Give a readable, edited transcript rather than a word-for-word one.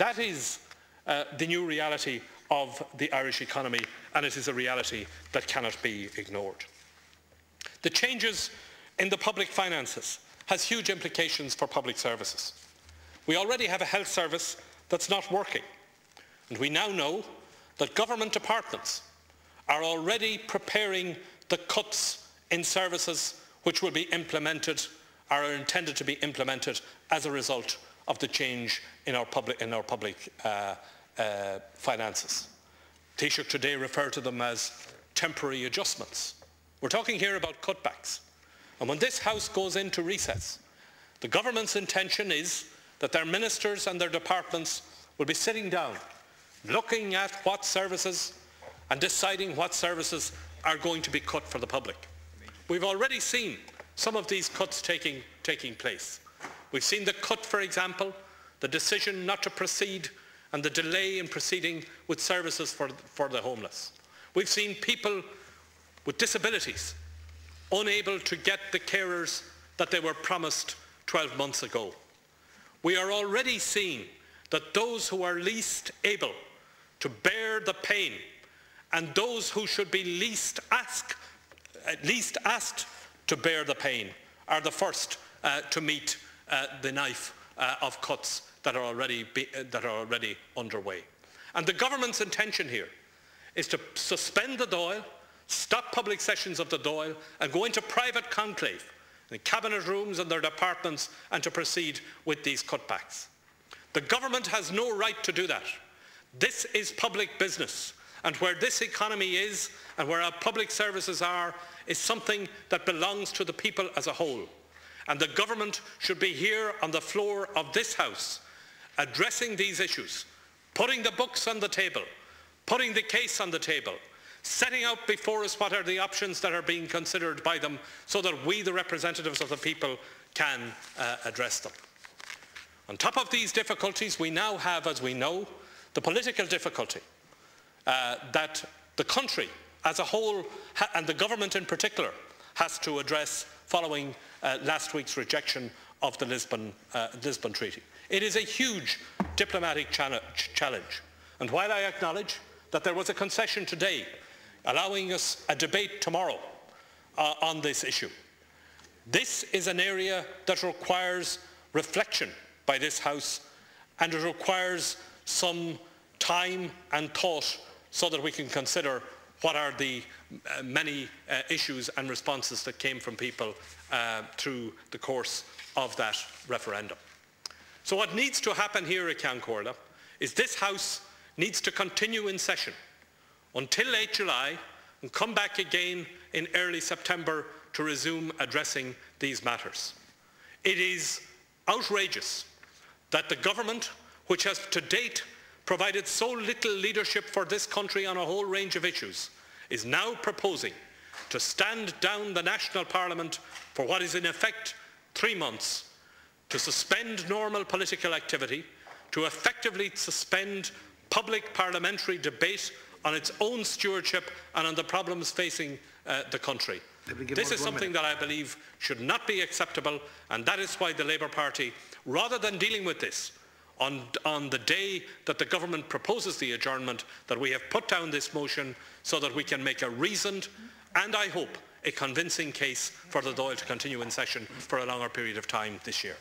That is the new reality of the Irish economy, and it is a reality that cannot be ignored. The changes in the public finances has huge implications for public services. We already have a health service that's not working, and we now know that government departments are already preparing the cuts in services which will be implemented, or are intended to be implemented as a result of the change in our public finances. Taoiseach today referred to them as temporary adjustments. We're talking here about cutbacks. And when this House goes into recess, the government's intention is that their ministers and their departments will be sitting down, looking at what services and deciding what services are going to be cut for the public. We've already seen some of these cuts taking place. We've seen the cut, for example, the decision not to proceed and the delay in proceeding with services for the homeless. We've seen people with disabilities unable to get the carers that they were promised 12 months ago. We are already seeing that those who are least able to bear the pain and those who should be least asked to bear the pain are the first to meet the knife of cuts that are already underway. And the government's intention here is to suspend the Dáil, stop public sessions of the Dáil, and go into private conclave in cabinet rooms and their departments and to proceed with these cutbacks. The government has no right to do that. This is public business, and where this economy is and where our public services are is something that belongs to the people as a whole. And the government should be here on the floor of this House addressing these issues, putting the books on the table, putting the case on the table, setting out before us what are the options that are being considered by them so that we, the representatives of the people, can address them. On top of these difficulties, we now have, as we know, the political difficulty that the country as a whole, and the government in particular, has to address following last week's rejection of the Lisbon Treaty. It is a huge diplomatic challenge, and while I acknowledge that there was a concession today allowing us a debate tomorrow on this issue, this is an area that requires reflection by this House, and it requires some time and thought so that we can consider what are the many issues and responses that came from people through the course of that referendum. So what needs to happen here at Ceann Comhairle is this House needs to continue in session until late July and come back again in early September to resume addressing these matters. It is outrageous that the government, which has to date provided so little leadership for this country on a whole range of issues, is now proposing to stand down the National Parliament for what is in effect 3 months, to suspend normal political activity, to effectively suspend public parliamentary debate on its own stewardship and on the problems facing the country. This is something that I believe should not be acceptable, and that is why the Labour Party, rather than dealing with this on the day that the government proposes the adjournment, that we have put down this motion so that we can make a reasoned and, I hope, a convincing case for the Dáil to continue in session for a longer period of time this year.